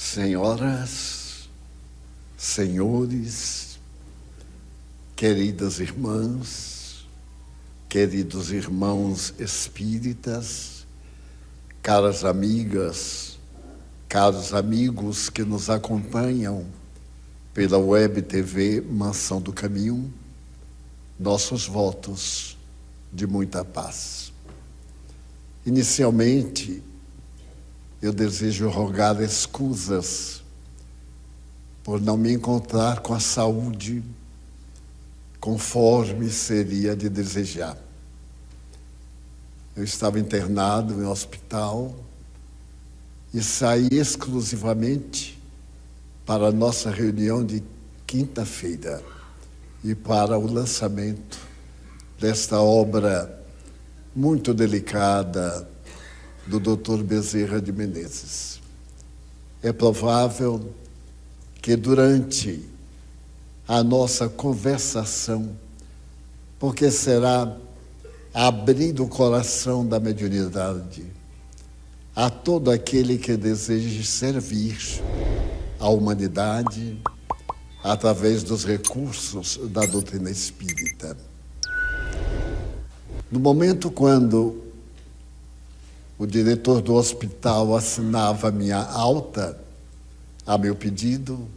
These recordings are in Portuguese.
Senhoras, senhores, queridas irmãs, queridos irmãos espíritas, caras amigas, caros amigos que nos acompanham pela Web TV Mansão do Caminho, nossos votos de muita paz. Inicialmente, eu desejo rogar escusas por não me encontrar com a saúde conforme seria de desejar. Eu estava internado em hospital e saí exclusivamente para a nossa reunião de quinta-feira e para o lançamento desta obra muito delicada do Dr. Bezerra de Menezes. É provável que durante a nossa conversação, porque será abrir o coração da mediunidade a todo aquele que deseje servir à humanidade através dos recursos da doutrina espírita. No momento quando o diretor do hospital assinava minha alta a meu pedido,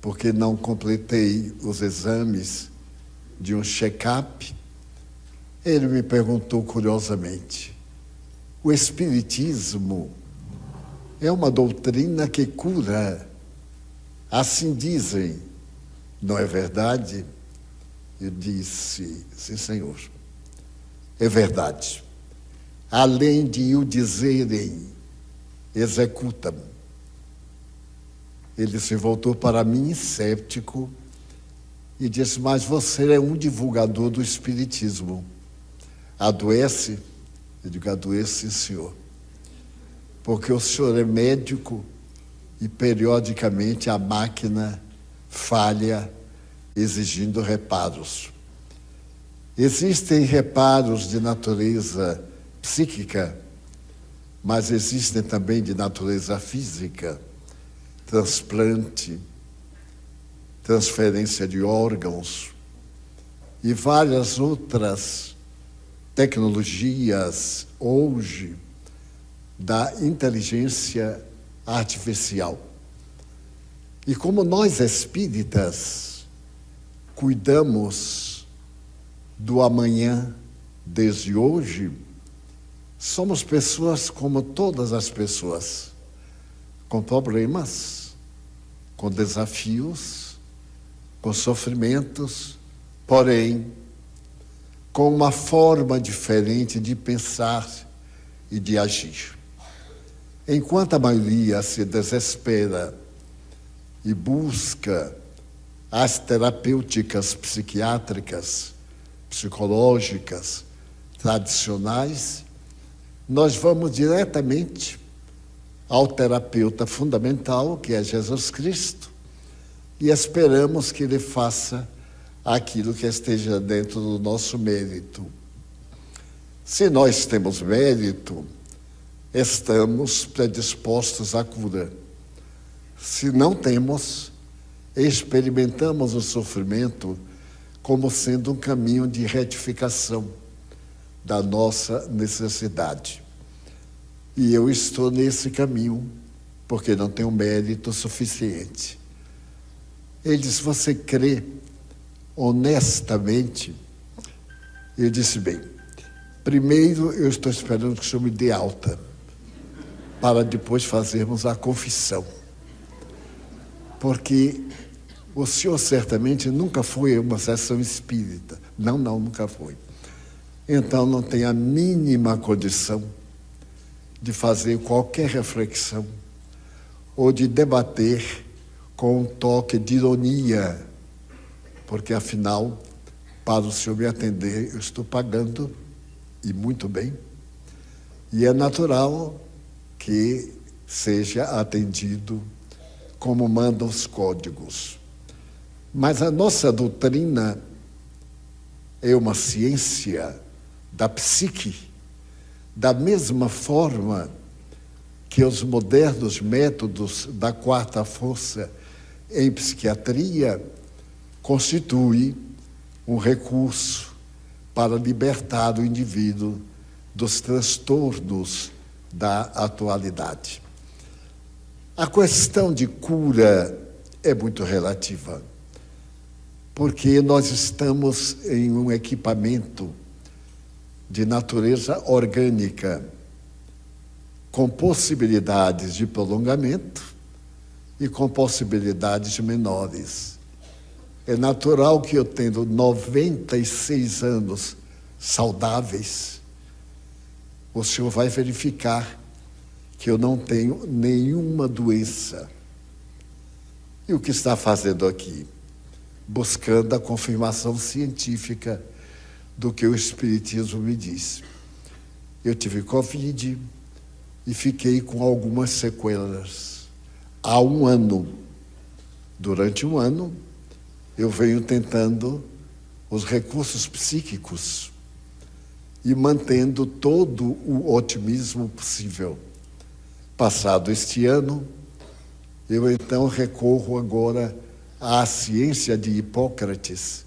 porque não completei os exames de um check-up, ele me perguntou curiosamente: o Espiritismo é uma doutrina que cura? Assim dizem, não é verdade? Eu disse: sim, senhor, é verdade. Além de o dizerem, executam. Ele se voltou para mim, séptico, e disse: mas você é um divulgador do Espiritismo. Adoece? Eu digo: adoeço, sim, senhor. Porque o senhor é médico e periodicamente a máquina falha, exigindo reparos. Existem reparos de natureza psíquica, mas existem também de natureza física, transplante, transferência de órgãos e várias outras tecnologias hoje da inteligência artificial. E como nós espíritas cuidamos do amanhã desde hoje, somos pessoas como todas as pessoas, com problemas, com desafios, com sofrimentos, porém, com uma forma diferente de pensar e de agir. Enquanto a maioria se desespera e busca as terapêuticas psiquiátricas, psicológicas, tradicionais, nós vamos diretamente ao terapeuta fundamental, que é Jesus Cristo, e esperamos que ele faça aquilo que esteja dentro do nosso mérito. Se nós temos mérito, estamos predispostos à cura. Se não temos, experimentamos o sofrimento como sendo um caminho de retificação da nossa necessidade. E eu estou nesse caminho, porque não tenho mérito suficiente. Ele disse: você crê honestamente? Eu disse: bem, primeiro eu estou esperando que o senhor me dê alta, para depois fazermos a confissão. Porque o senhor certamente nunca foi a uma sessão espírita. Não, nunca foi. Então não tem a mínima condição de fazer qualquer reflexão ou de debater com um toque de ironia, porque afinal, para o senhor me atender, eu estou pagando, e muito bem, e é natural que seja atendido como mandam os códigos. Mas a nossa doutrina é uma ciência da psique, da mesma forma que os modernos métodos da quarta força em psiquiatria constituem um recurso para libertar o indivíduo dos transtornos da atualidade. A questão de cura é muito relativa, porque nós estamos em um equipamento de natureza orgânica, com possibilidades de prolongamento e com possibilidades menores. É natural que eu, tendo 96 anos saudáveis, o senhor vai verificar que eu não tenho nenhuma doença. E o que está fazendo aqui? Buscando a confirmação científica do que o Espiritismo me diz. Eu tive Covid e fiquei com algumas sequelas. Há um ano. Durante um ano, eu venho tentando os recursos psíquicos e mantendo todo o otimismo possível. Passado este ano, eu então recorro agora à ciência de Hipócrates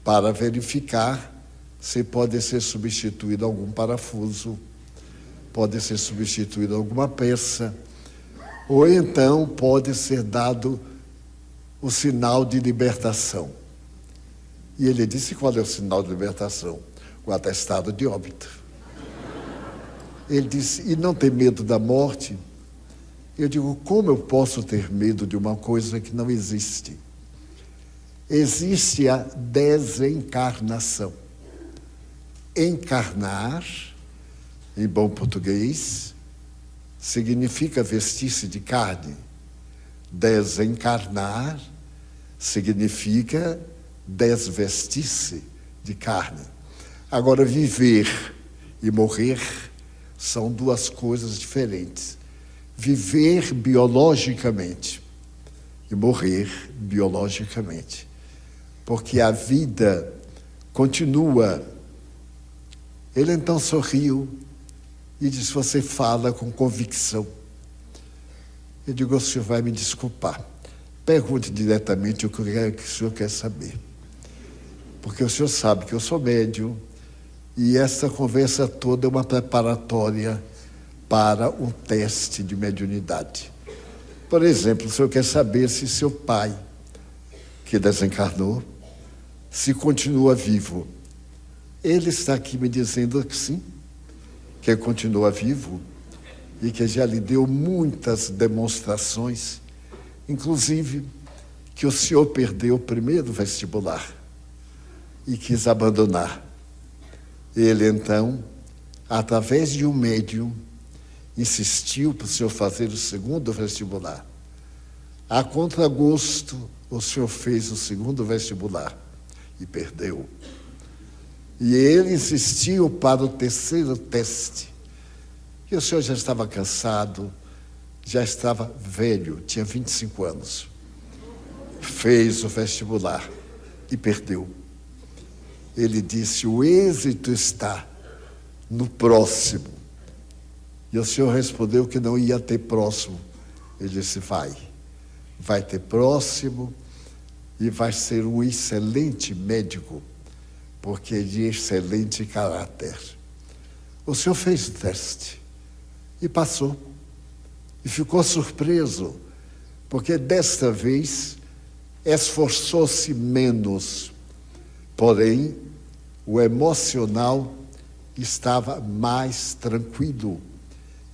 para verificar se pode ser substituído algum parafuso, pode ser substituído alguma peça, ou então pode ser dado o sinal de libertação. E ele disse: qual é o sinal de libertação? O atestado de óbito. Ele disse: e não tem medo da morte? Eu digo: como eu posso ter medo de uma coisa que não existe? Existe a desencarnação. Encarnar, em bom português, significa vestir-se de carne. Desencarnar significa desvestir-se de carne. Agora, viver e morrer são duas coisas diferentes. Viver biologicamente e morrer biologicamente. Porque a vida continua. Ele então sorriu e disse: você fala com convicção. Eu digo: o senhor vai me desculpar. Pergunte diretamente o que o senhor quer saber. Porque o senhor sabe que eu sou médium e essa conversa toda é uma preparatória para um teste de mediunidade. Por exemplo, o senhor quer saber se seu pai, que desencarnou, se continua vivo. Ele está aqui me dizendo que sim, que ele continua vivo e que já lhe deu muitas demonstrações, inclusive que o senhor perdeu o primeiro vestibular e quis abandonar. Ele, então, através de um médium, insistiu para o senhor fazer o segundo vestibular. A contragosto, o senhor fez o segundo vestibular e perdeu. E ele insistiu para o terceiro teste. E o senhor já estava cansado, já estava velho, tinha 25 anos. Fez o vestibular e perdeu. Ele disse: o êxito está no próximo. E o senhor respondeu que não ia ter próximo. Ele disse: vai ter próximo e vai ser um excelente médico, porque é de excelente caráter. O senhor fez o teste e passou. E ficou surpreso, porque desta vez esforçou-se menos. Porém, o emocional estava mais tranquilo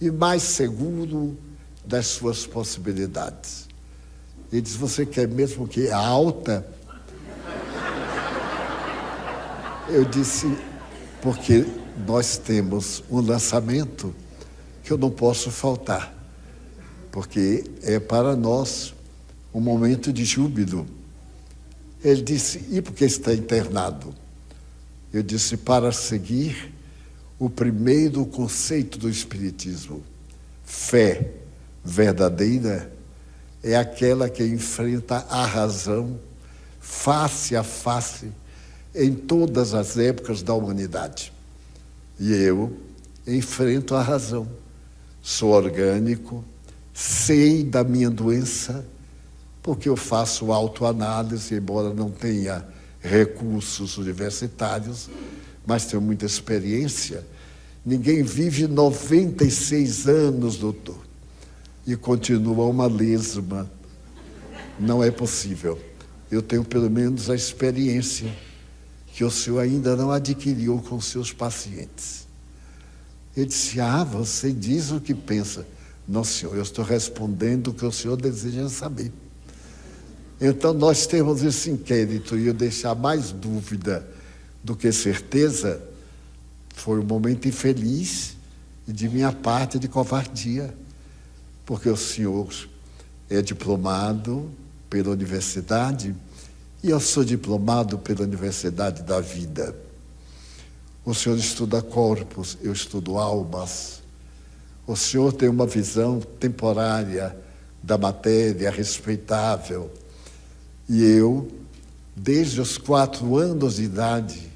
e mais seguro das suas possibilidades. Ele disse: você quer mesmo que a alta? Eu disse: porque nós temos um lançamento que eu não posso faltar, porque é para nós um momento de júbilo. Ele disse: e por que está internado? Eu disse: para seguir o primeiro conceito do Espiritismo. Fé verdadeira é aquela que enfrenta a razão face a face em todas as épocas da humanidade. E eu enfrento a razão sou orgânico, sei da minha doença, porque eu faço autoanálise, embora não tenha recursos universitários, mas tenho muita experiência. Ninguém vive 96 anos, doutor, e continua uma lesma. Não é possível. Eu tenho pelo menos a experiência que o senhor ainda não adquiriu com seus pacientes. Ele disse: você diz o que pensa. Não, senhor, eu estou respondendo o que o senhor deseja saber. Então, nós temos esse inquérito, e eu deixar mais dúvida do que certeza, foi um momento infeliz e de minha parte de covardia, porque o senhor é diplomado pela universidade e eu sou diplomado pela Universidade da Vida. O senhor estuda corpos, eu estudo almas. O senhor tem uma visão temporária da matéria respeitável. E eu, desde os 4 anos de idade,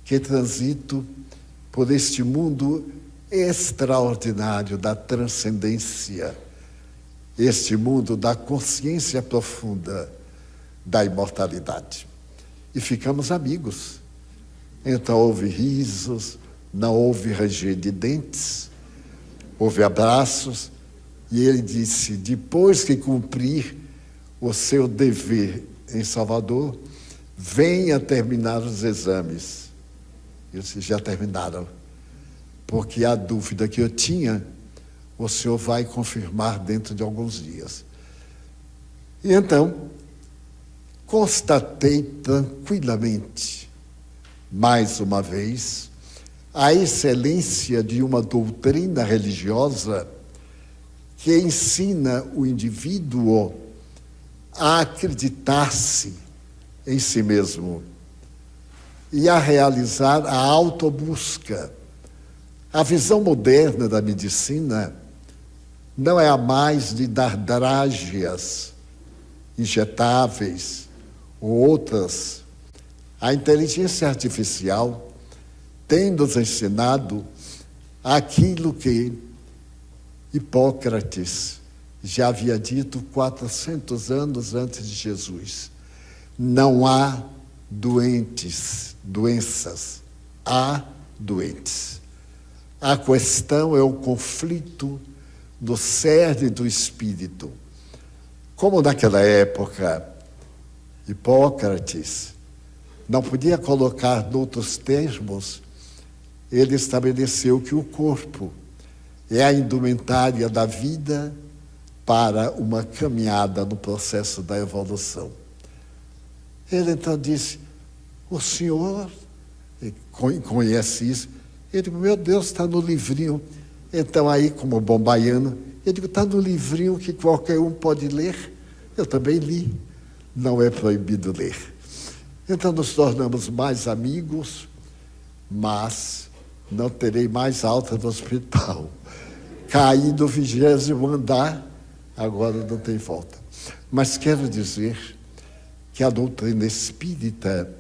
que transito por este mundo extraordinário da transcendência, este mundo da consciência profunda da imortalidade. E ficamos amigos. Então houve risos, não houve ranger de dentes, houve abraços, e ele disse: depois que cumprir o seu dever em Salvador, venha terminar os exames. Eu disse: já terminaram, porque a dúvida que eu tinha, o senhor vai confirmar dentro de alguns dias. E então, constatei tranquilamente, mais uma vez, a excelência de uma doutrina religiosa que ensina o indivíduo a acreditar-se em si mesmo e a realizar a autobusca. A visão moderna da medicina não é a mais de dar drágeas injetáveis ou outras. A inteligência artificial tem nos ensinado aquilo que Hipócrates já havia dito 400 anos antes de Jesus: não há doenças, há doentes. A questão é o conflito do cerne do espírito. Como naquela época Hipócrates não podia colocar noutros termos, ele estabeleceu que o corpo é a indumentária da vida para uma caminhada no processo da evolução. Ele então disse: o senhor conhece isso? Eu digo: meu Deus, está no livrinho. Então aí, como bom baiano, eu digo: está no livrinho que qualquer um pode ler. Eu também li. Não é proibido ler. Então nos tornamos mais amigos, mas não terei mais alta do hospital. Caí do 20º andar, agora não tem volta. Mas quero dizer que a doutrina espírita,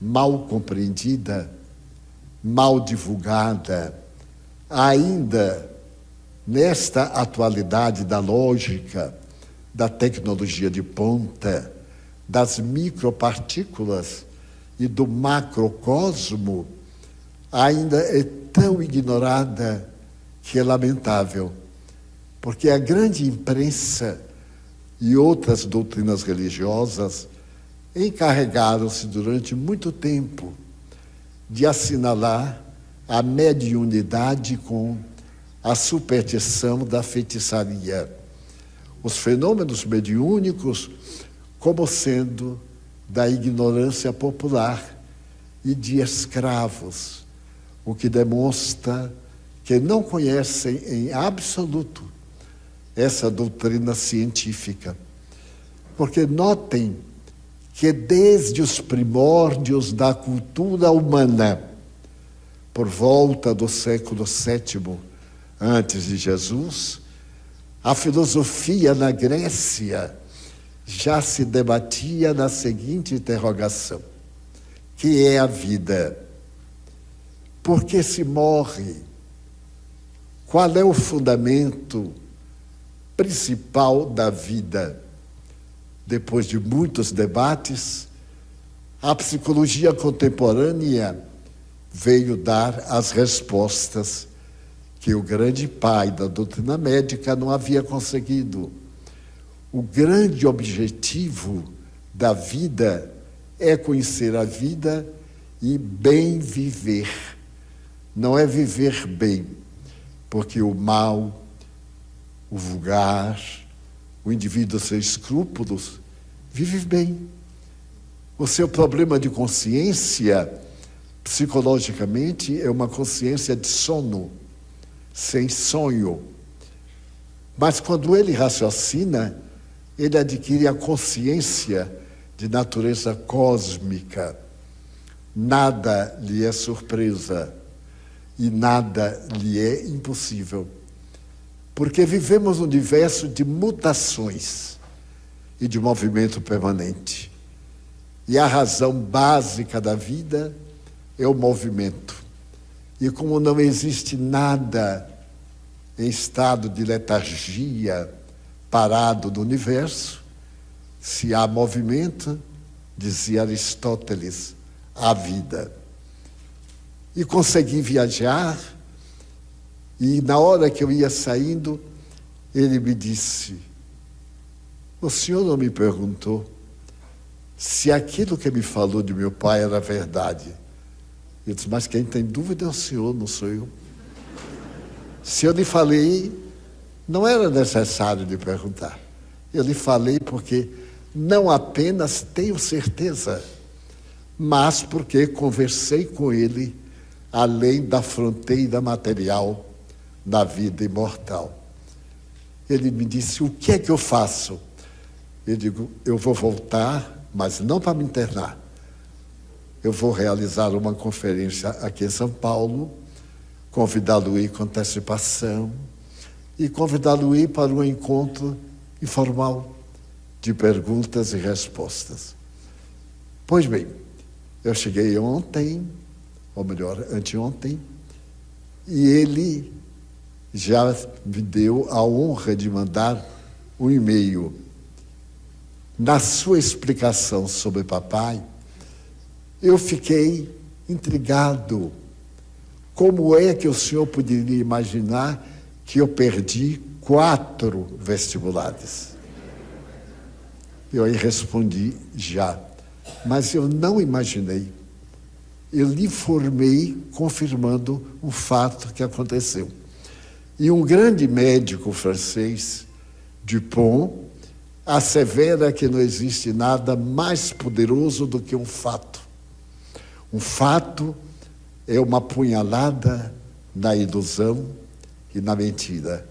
mal compreendida, mal divulgada, ainda nesta atualidade da lógica, da tecnologia de ponta, das micropartículas e do macrocosmo, ainda é tão ignorada que é lamentável, porque a grande imprensa e outras doutrinas religiosas encarregaram-se durante muito tempo de assinalar a mediunidade com a superstição da feitiçaria. Os fenômenos mediúnicos como sendo da ignorância popular e de escravos, o que demonstra que não conhecem em absoluto essa doutrina científica. Porque notem que desde os primórdios da cultura humana, por volta do século VII antes de Jesus, a filosofia na Grécia já se debatia na seguinte interrogação: que é a vida? Por que se morre? qual é o fundamento principal da vida? Depois de muitos debates, a psicologia contemporânea veio dar as respostas que o grande pai da doutrina médica não havia conseguido. O grande objetivo da vida é conhecer a vida e bem viver. Não é viver bem, porque o mal, o vulgar, o indivíduo sem escrúpulos, vive bem. O seu problema de consciência, psicologicamente, é uma consciência de sono, sem sonho. Mas quando ele raciocina, ele adquire a consciência de natureza cósmica. Nada lhe é surpresa e nada lhe é impossível. Porque vivemos um universo de mutações e de movimento permanente. E a razão básica da vida é o movimento. E como não existe nada em estado de letargia, parado no universo, se há movimento, dizia Aristóteles, há vida. E consegui viajar, e na hora que eu ia saindo, ele me disse: o senhor não me perguntou se aquilo que me falou de meu pai era verdade? Eu disse: mas quem tem dúvida é o senhor, não sou eu. Se eu lhe falei, não era necessário lhe perguntar. Eu lhe falei porque não apenas tenho certeza, mas porque conversei com ele além da fronteira material da vida imortal. Ele me disse: o que é que eu faço? Eu digo: eu vou voltar, mas não para me internar. Eu vou realizar uma conferência aqui em São Paulo, convidá-lo com antecipação e convidá-lo para um encontro informal de perguntas e respostas. Pois bem, eu cheguei ontem, ou melhor, anteontem, e ele já me deu a honra de mandar um e-mail. Na sua explicação sobre papai, eu fiquei intrigado. Como é que o senhor poderia imaginar que eu perdi 4 vestibulares? Eu aí respondi: já. Mas eu não imaginei. Eu lhe informei confirmando o fato que aconteceu. E um grande médico francês, Dupont, assevera que não existe nada mais poderoso do que um fato. Um fato é uma punhalada na ilusão e na mentira.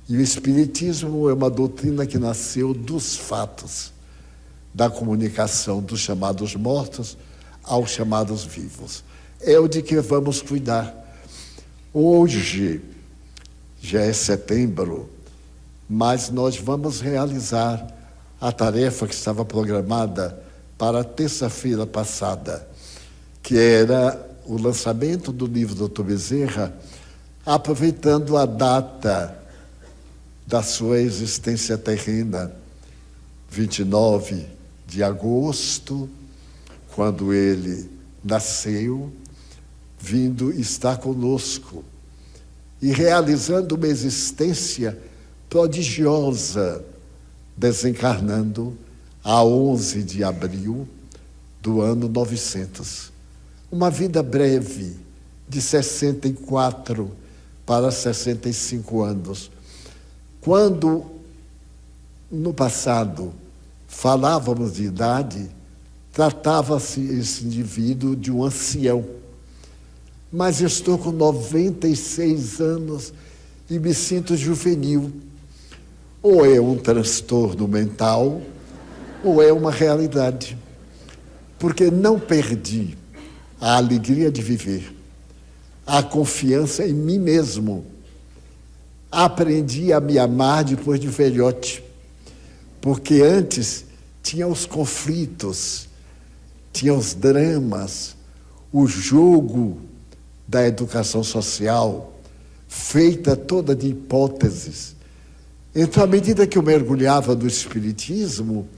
E o Espiritismo é uma doutrina que nasceu dos fatos, da comunicação dos chamados mortos aos chamados vivos. É o de que vamos cuidar. Hoje, já é setembro, mas nós vamos realizar a tarefa que estava programada para a terça-feira passada, que era o lançamento do livro do Dr. Bezerra, aproveitando a data da sua existência terrena, 29 de agosto, quando ele nasceu, vindo estar conosco e realizando uma existência prodigiosa, desencarnando a 11 de abril do ano 900. Uma vida breve, de 64 para 65 anos. Quando, no passado, falávamos de idade, tratava-se esse indivíduo de um ancião. Mas eu estou com 96 anos e me sinto juvenil. Ou é um transtorno mental, ou é uma realidade. Porque não perdi a alegria de viver, a confiança em mim mesmo. Aprendi a me amar depois de velhote, porque antes tinha os conflitos, tinha os dramas, o jogo da educação social, feita toda de hipóteses. Então, à medida que eu mergulhava no Espiritismo,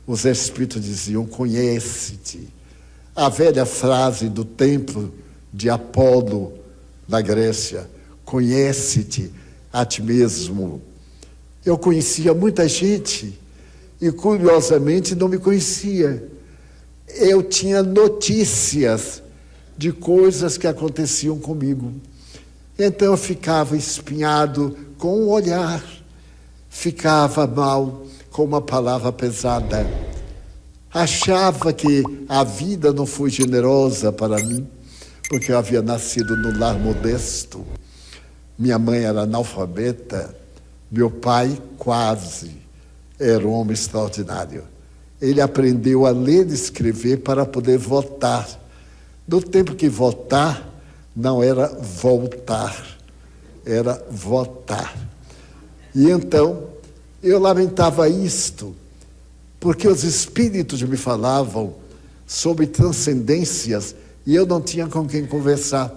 os Espíritos diziam: conhece-te. A velha frase do templo de Apolo, na Grécia: conhece-te a ti mesmo. Eu conhecia muita gente e, curiosamente, não me conhecia. Eu tinha notícias de coisas que aconteciam comigo. Então eu ficava espinhado com um olhar, ficava mal com uma palavra pesada. Achava que a vida não foi generosa para mim, porque eu havia nascido num lar modesto. Minha mãe era analfabeta, meu pai quase era um homem extraordinário. Ele aprendeu a ler e escrever para poder votar. No tempo que votar não era voltar, era votar. E então eu lamentava isto, porque os espíritos me falavam sobre transcendências e eu não tinha com quem conversar.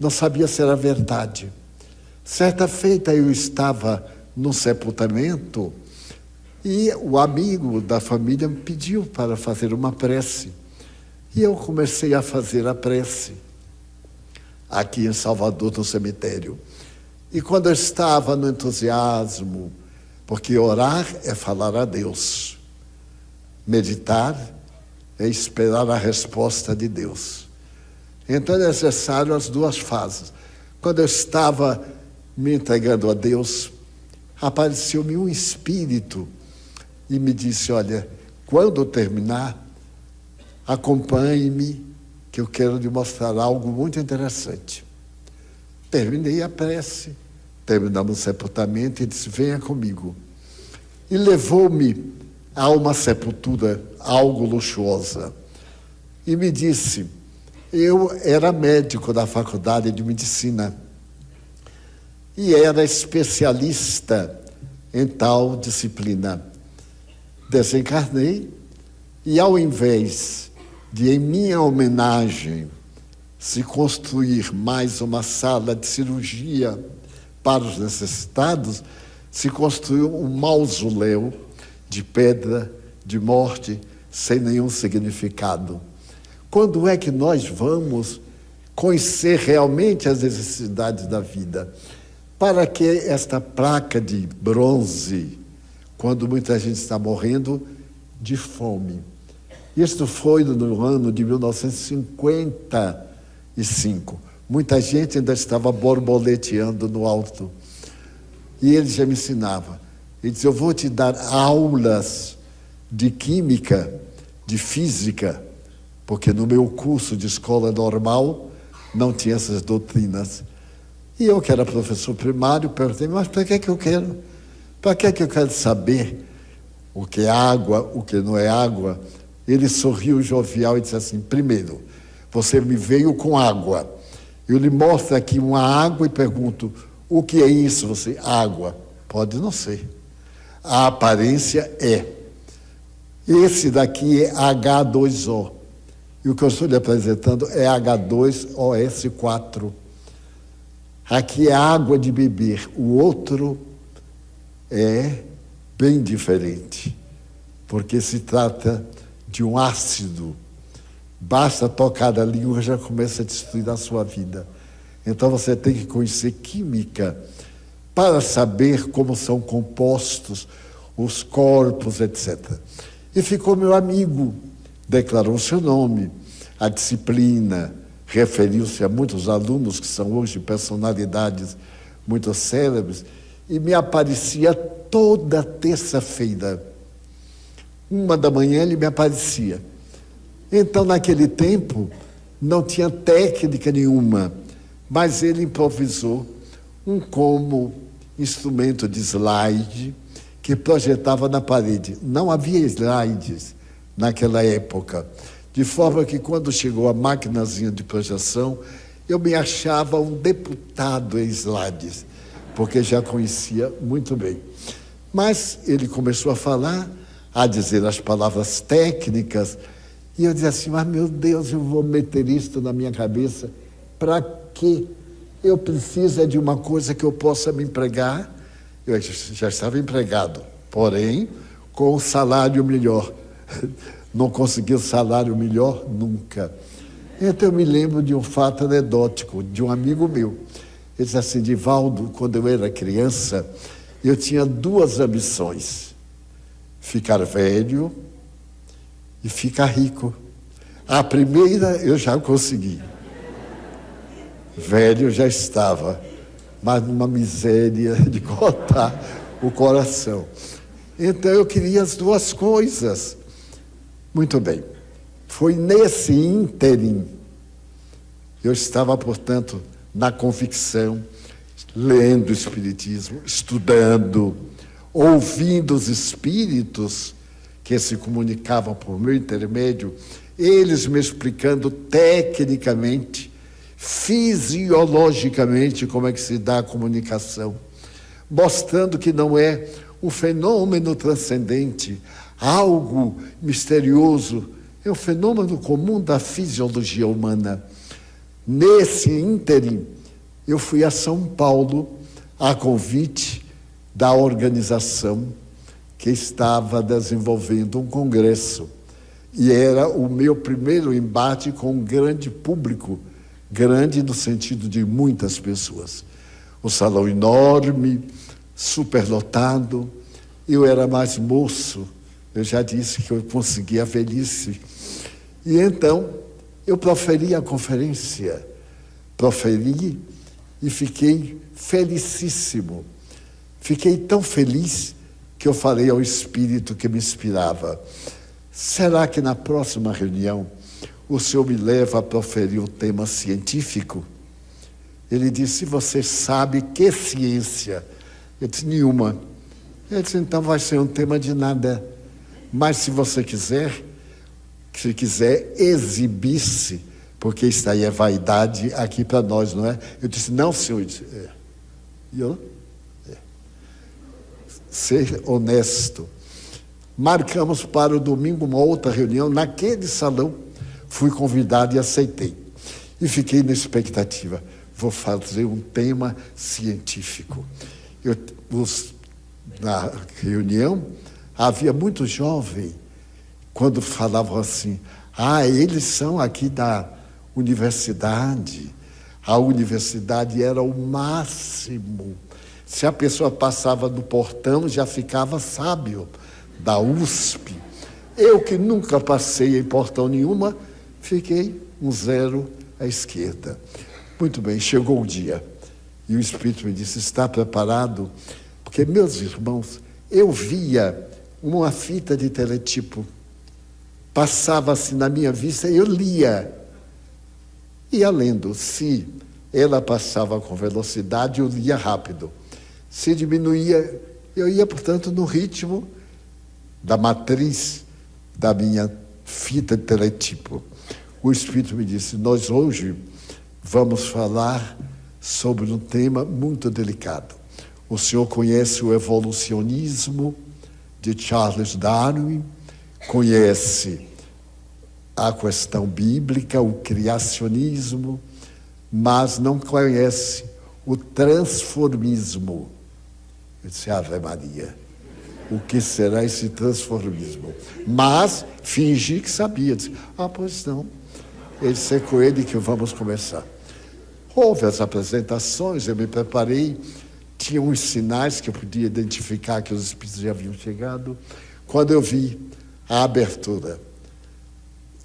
Não sabia se era verdade. Certa feita eu estava no sepultamento e o amigo da família me pediu para fazer uma prece. E eu comecei a fazer a prece aqui em Salvador, no cemitério. E quando eu estava no entusiasmo, porque orar é falar a Deus, meditar é esperar a resposta de Deus. Então é necessário as duas fases. Quando eu estava me entregando a Deus, apareceu-me um espírito e me disse: olha, quando terminar, acompanhe-me, que eu quero lhe mostrar algo muito interessante. Terminei a prece, terminamos o sepultamento e disse: venha comigo. E levou-me a uma sepultura algo luxuosa. E me disse: eu era médico da faculdade de medicina e era especialista em tal disciplina. Desencarnei e, ao invés de, em minha homenagem, se construir mais uma sala de cirurgia para os necessitados, se construiu um mausoléu de pedra, de morte, sem nenhum significado. Quando é que nós vamos conhecer realmente as necessidades da vida? Para que esta placa de bronze, quando muita gente está morrendo de fome? Isto foi no ano de 1955. Muita gente ainda estava borboleteando no alto. E ele já me ensinava. Ele disse: eu vou te dar aulas de química, de física, porque no meu curso de escola normal não tinha essas doutrinas. E eu, que era professor primário, perguntei: mas para que eu quero? Para que eu quero saber o que é água, o que não é água? Ele sorriu jovial e disse assim: primeiro, você me veio com água. Eu lhe mostro aqui uma água e pergunto: o que é isso? Você: água. Pode não ser. A aparência é. Esse daqui é H2O. E o que eu estou lhe apresentando é H2OS4. Aqui é água de beber. O outro é bem diferente, porque se trata de um ácido. Basta tocar a língua, já começa a destruir a sua vida. Então você tem que conhecer química para saber como são compostos os corpos, etc. E ficou meu amigo, declarou seu nome, a disciplina, referiu-se a muitos alunos que são hoje personalidades muito célebres, e me aparecia toda terça-feira. 1h ele me aparecia. Então, naquele tempo, não tinha técnica nenhuma, mas ele improvisou um como instrumento de slide que projetava na parede. Não havia slides naquela época, de forma que quando chegou a maquinazinha de projeção, eu me achava um deputado em slides, porque já conhecia muito bem. Mas ele começou a falar, a dizer as palavras técnicas, e eu dizia assim: mas meu Deus, eu vou meter isto na minha cabeça, para quê? eu preciso de uma coisa que eu possa me empregar. Eu já estava empregado, porém, com um salário melhor. Não consegui um salário melhor nunca. Então eu me lembro de um fato anedótico de um amigo meu. Ele disse assim: Divaldo, quando eu era criança, eu tinha duas ambições: ficar velho e ficar rico. A primeira eu já consegui. Velho eu já estava, mas numa miséria de cortar o coração. Então eu queria as duas coisas. Muito bem. Foi nesse ínterim, eu estava, portanto, na convicção, lendo o Espiritismo, estudando, ouvindo os espíritos que se comunicavam por meu intermédio, eles me explicando tecnicamente, fisiologicamente, como é que se dá a comunicação, mostrando que não é um fenômeno transcendente, algo misterioso, é um fenômeno comum da fisiologia humana. Nesse ínterim, eu fui a São Paulo a convite da organização que estava desenvolvendo um congresso. E era o meu primeiro embate com um grande público, grande no sentido de muitas pessoas. O salão enorme, superlotado. Eu era mais moço, eu já disse que eu consegui a velhice. E então, eu proferi a conferência, proferi e fiquei felicíssimo. Fiquei tão feliz que eu falei ao espírito que me inspirava: será que na próxima reunião o senhor me leva a proferir o tema científico? Ele disse: você sabe que ciência? Eu disse: nenhuma. Ele disse: então vai ser um tema de nada. Mas se você quiser, se quiser exibir-se, porque isso aí é vaidade aqui para nós, não é? Eu disse: não, senhor. E eu? Ser honesto. Marcamos para o domingo uma outra reunião naquele salão. Fui convidado e aceitei. E fiquei na expectativa. Vou fazer um tema científico. Na reunião, havia muito jovem. Quando falavam assim: eles são aqui da universidade. A universidade era o máximo. Se a pessoa passava do portão, já ficava sábio, da USP. Eu, que nunca passei em portão nenhuma, fiquei um zero à esquerda. Muito bem, chegou o dia. E o Espírito me disse: está preparado? Porque, meus irmãos, eu via uma fita de teletipo. Passava-se na minha vista e eu lia. Ia lendo. Se ela passava com velocidade, eu lia rápido. Se diminuía, eu ia, portanto, no ritmo da matriz da minha fita de teletipo. O Espírito me disse: nós hoje vamos falar sobre um tema muito delicado. O senhor conhece o evolucionismo de Charles Darwin, conhece a questão bíblica, o criacionismo, mas não conhece o transformismo. Eu disse: Ave Maria, o que será esse transformismo? Mas fingi que sabia. Disse: pois não. Ele disse: é com ele que vamos começar. Houve as apresentações, eu me preparei, tinha uns sinais que eu podia identificar que os espíritos já haviam chegado. Quando eu vi a abertura,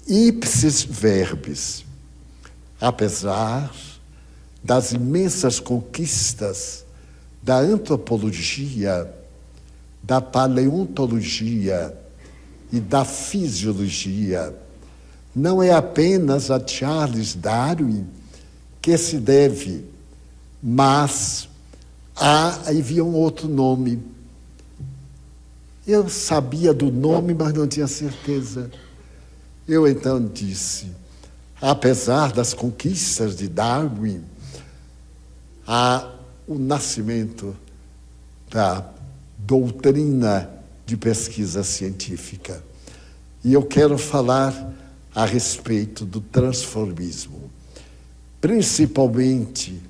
ipsis verbis, apesar das imensas conquistas da antropologia, da paleontologia e da fisiologia, não é apenas a Charles Darwin que se deve, mas havia um outro nome. Eu sabia do nome, mas não tinha certeza. Eu então disse: apesar das conquistas de Darwin, há o nascimento da doutrina de pesquisa científica. E eu quero falar a respeito do transformismo, principalmente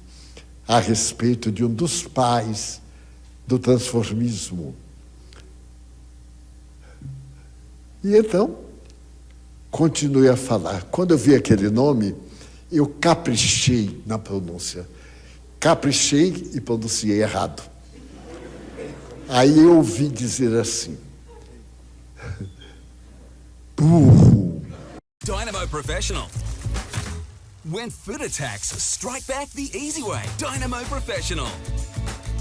a respeito de um dos pais do transformismo. E então, continuei a falar. Quando eu vi aquele nome, eu caprichei na pronúncia. Caprichei e pronunciei errado. Aí eu ouvi dizer assim: burro. Dynamo Professional. When foot attacks strike back the easy way. Dynamo Professional.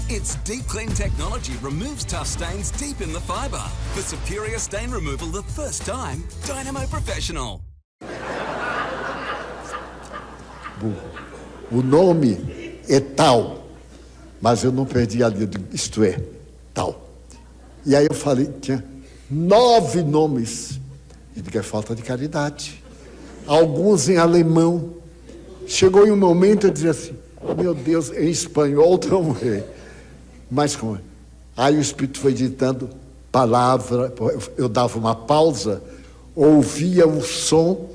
Its deep clean technology removes tough stains deep in the fibre. For superior stain removal the first time, Dynamo Professional. O nome é tal, mas eu não perdi a linha, isto é, tal. E aí eu falei, tinha 9 nomes. E digo, é falta de caridade. Alguns em alemão. Chegou em um momento eu dizia assim, meu Deus, em espanhol também. Mas como é? Aí o Espírito foi ditando palavra, eu dava uma pausa, ouvia o som,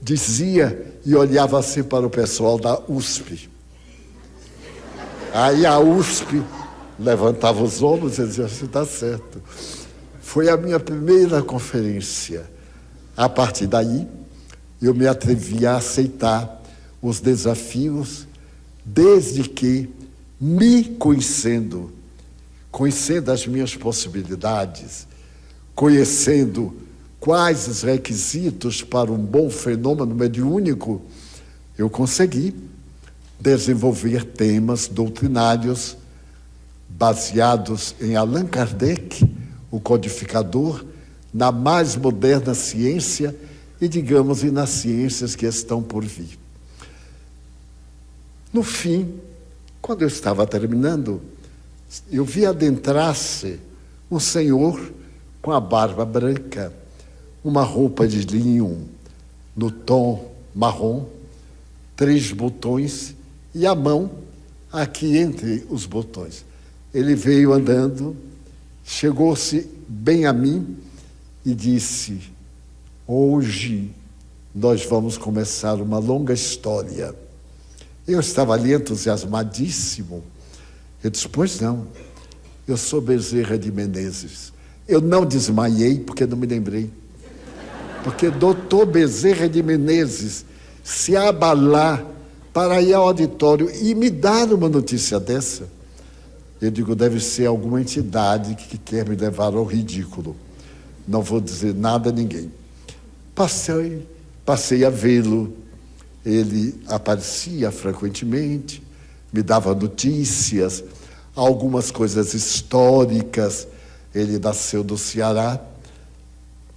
dizia e olhava assim para o pessoal da USP. Aí a USP levantava os ombros e dizia assim, está certo. Foi a minha primeira conferência. A partir daí, eu me atrevi a aceitar os desafios, desde que, me conhecendo as minhas possibilidades, conhecendo quais os requisitos para um bom fenômeno mediúnico, eu consegui desenvolver temas doutrinários baseados em Allan Kardec, o codificador, na mais moderna ciência e, digamos, e nas ciências que estão por vir. No fim, quando eu estava terminando, eu vi adentrar-se um senhor com a barba branca, uma roupa de linho no tom marrom, 3 botões e a mão aqui entre os botões. Ele veio andando, chegou-se bem a mim e disse, hoje nós vamos começar uma longa história. Eu estava ali entusiasmadíssimo. Eu disse, pois não, eu sou Bezerra de Menezes. Eu não desmaiei porque não me lembrei. Porque doutor Bezerra de Menezes se abalar para ir ao auditório e me dar uma notícia dessa, eu digo, deve ser alguma entidade que quer me levar ao ridículo. Não vou dizer nada a ninguém. Passei a vê-lo. Ele aparecia frequentemente, me dava notícias, algumas coisas históricas. Ele nasceu do Ceará,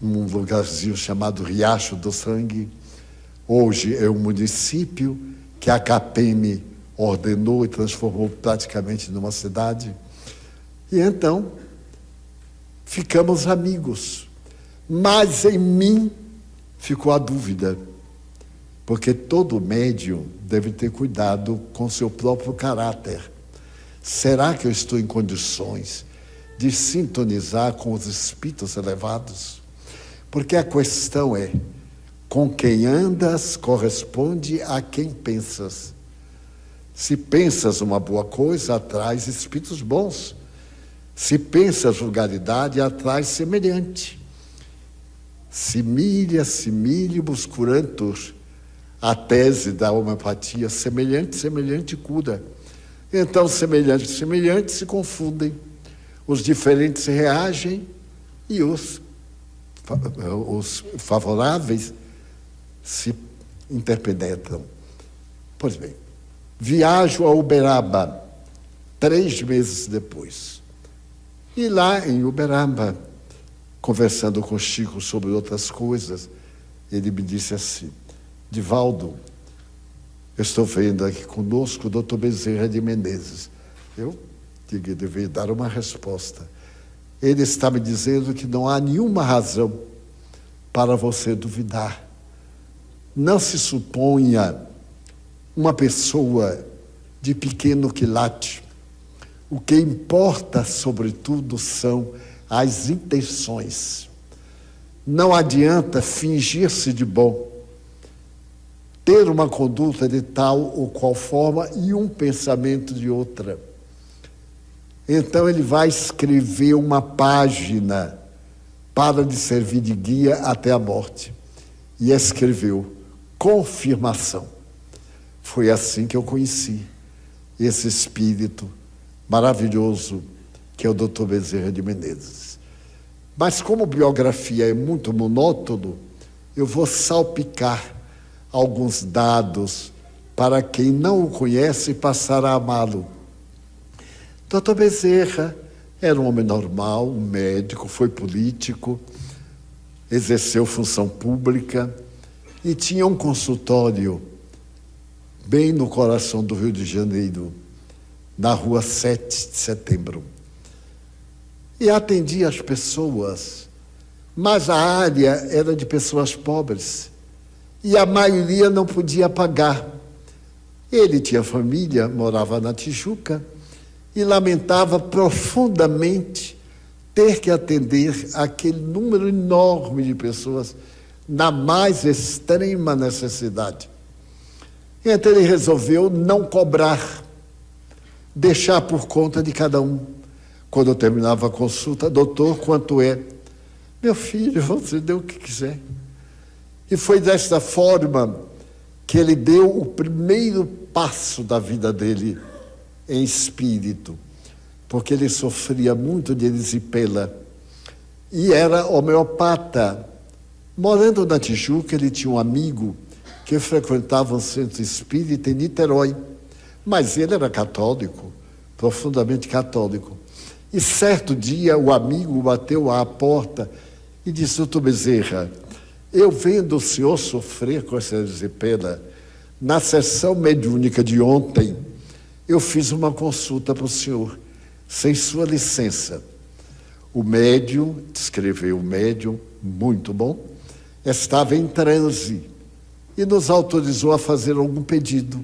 num lugarzinho chamado Riacho do Sangue. Hoje é um município que a CAPEM ordenou e transformou praticamente numa cidade. E então, ficamos amigos. Mas em mim ficou a dúvida, porque todo médium deve ter cuidado com seu próprio caráter. Será que eu estou em condições de sintonizar com os espíritos elevados? Porque a questão é, com quem andas corresponde a quem pensas. Se pensas uma boa coisa, atrais espíritos bons. Se pensas vulgaridade, atrais semelhante. Similibus curantur. A tese da homeopatia, semelhante cura. Então, semelhante se confundem. Os diferentes reagem e os favoráveis se interpenetram. Pois bem, viajo a Uberaba 3 meses depois. E lá em Uberaba, conversando com Chico sobre outras coisas, ele me disse assim, Divaldo, eu estou vendo aqui conosco o doutor Bezerra de Menezes. Eu devia dar uma resposta. Ele está me dizendo que não há nenhuma razão para você duvidar. Não se suponha uma pessoa de pequeno quilate. O que importa, sobretudo, são as intenções. Não adianta fingir-se de bom. ter uma conduta de tal ou qual forma e um pensamento de outra. Então ele vai escrever uma página para lhe servir de guia até a morte. E escreveu confirmação. Foi assim que eu conheci esse espírito maravilhoso que é o Dr. Bezerra de Menezes. Mas como biografia é muito monótono, eu vou salpicar alguns dados para quem não o conhece passar a amá-lo. Dr. Bezerra era um homem normal, um médico, foi político, exerceu função pública e tinha um consultório bem no coração do Rio de Janeiro, na rua 7 de Setembro. E atendia as pessoas, mas a área era de pessoas pobres e a maioria não podia pagar. Ele tinha família, morava na Tijuca e lamentava profundamente ter que atender aquele número enorme de pessoas na mais extrema necessidade. Então ele resolveu não cobrar, deixar por conta de cada um. Quando eu terminava a consulta, doutor, quanto é? Meu filho, você dê o que quiser. E foi desta forma que ele deu o primeiro passo da vida dele em espírito, porque ele sofria muito de erisipela e era homeopata. Morando na Tijuca, ele tinha um amigo que frequentava um centro espírita em Niterói, mas ele era católico, profundamente católico. E certo dia o amigo bateu à porta e disse: doutor Bezerra, eu vendo o senhor sofrer com essa erisipela, na sessão mediúnica de ontem, eu fiz uma consulta para o senhor, sem sua licença. O médium, descreveu o médium, muito bom, estava em transe e nos autorizou a fazer algum pedido.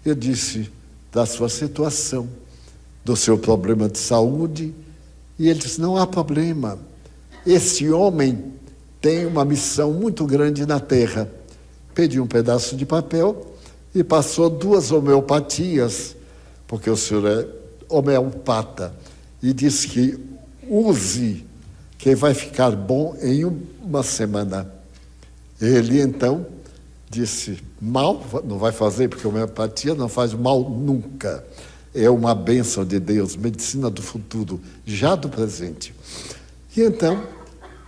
Eu disse da sua situação, do seu problema de saúde, e ele disse: não há problema, esse homem tem uma missão muito grande na Terra. Pedi um pedaço de papel e passou 2 homeopatias, porque o senhor é homeopata, e disse que use, que vai ficar bom em uma semana. Ele então disse: mal não vai fazer, porque a homeopatia não faz mal nunca. É uma bênção de Deus, medicina do futuro, já do presente. E então,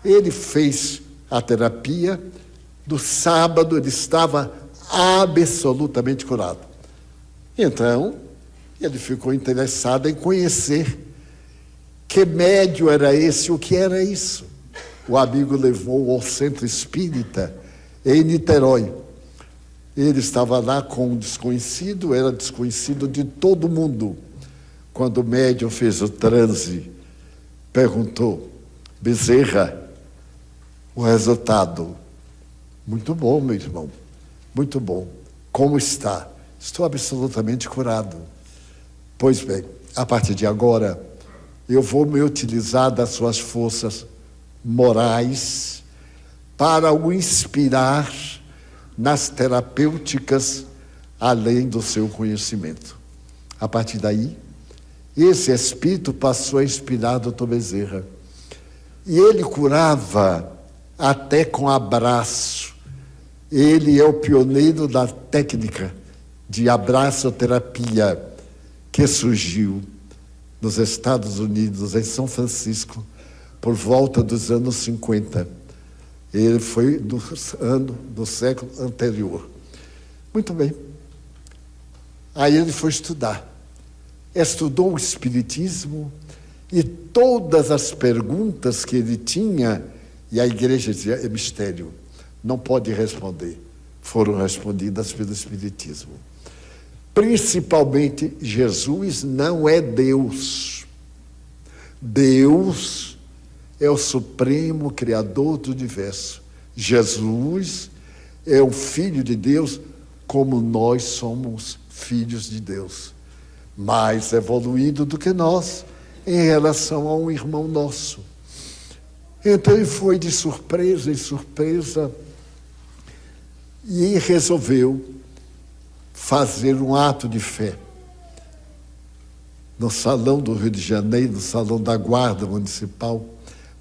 ele fez a terapia. Do sábado, ele estava absolutamente curado. Então, ele ficou interessado em conhecer que médium era esse, o que era isso. O amigo levou ao centro espírita em Niterói. Ele estava lá com um desconhecido, era desconhecido de todo mundo. Quando o médium fez o transe, perguntou: Bezerra, o resultado? Muito bom, meu irmão, muito bom. Como está? Estou absolutamente curado. Pois bem, a partir de agora, eu vou me utilizar das suas forças morais para o inspirar nas terapêuticas, além do seu conhecimento. A partir daí, esse espírito passou a inspirar o Dr. Bezerra. E ele curava até com abraço. Ele é o pioneiro da técnica de abraçoterapia que surgiu nos Estados Unidos, em São Francisco, por volta dos anos 50. Ele foi do século anterior. Muito bem. Aí ele foi estudar. Estudou o Espiritismo e todas as perguntas que ele tinha, e a igreja dizia: é mistério, não pode responder, foram respondidas pelo Espiritismo. Principalmente, Jesus não é Deus. Deus é o supremo Criador do universo. Jesus é o Filho de Deus, como nós somos filhos de Deus, mais evoluído do que nós em relação a um irmão nosso. Então ele foi de surpresa em surpresa e resolveu fazer um ato de fé no Salão do Rio de Janeiro, no Salão da Guarda Municipal,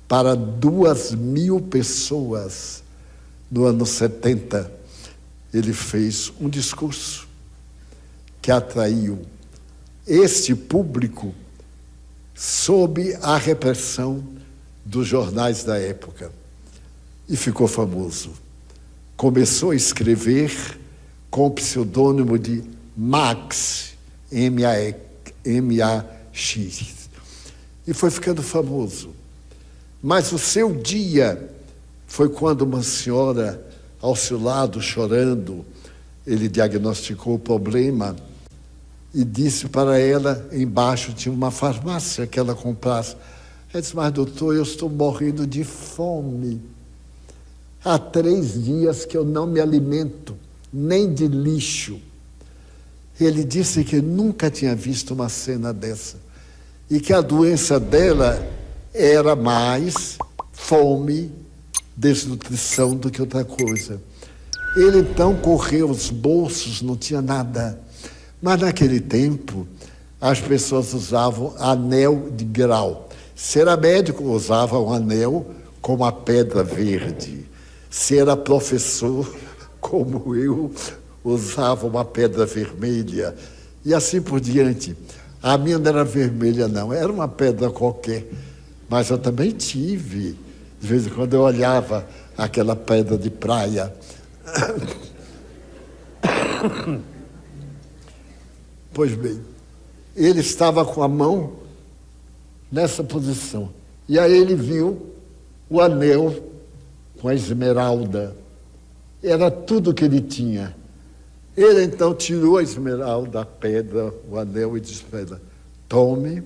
para 2.000 pessoas. No ano 70, ele fez um discurso que atraiu este público sob a repressão dos jornais da época. E ficou famoso. Começou a escrever com o pseudônimo de Max, M-A-X. E foi ficando famoso. Mas o seu dia foi quando uma senhora, ao seu lado, chorando, ele diagnosticou o problema e disse para ela, embaixo tinha uma farmácia que ela comprasse. Ela disse, mas doutor, eu estou morrendo de fome. Há 3 dias que eu não me alimento, nem de lixo. Ele disse que nunca tinha visto uma cena dessa e que a doença dela era mais fome, desnutrição do que outra coisa. Ele então correu os bolsos, não tinha nada. Mas naquele tempo, as pessoas usavam anel de grau. Se era médico, usava um anel com uma pedra verde. Se era professor, como eu, usava uma pedra vermelha. E assim por diante. A minha não era vermelha, não. Era uma pedra qualquer. Mas eu também tive. De vez em quando eu olhava aquela pedra de praia. Pois bem, ele estava com a mão nessa posição. E aí ele viu o anel com a esmeralda. Era tudo que ele tinha. Ele então tirou a esmeralda, a pedra, o anel e disse para ela, tome,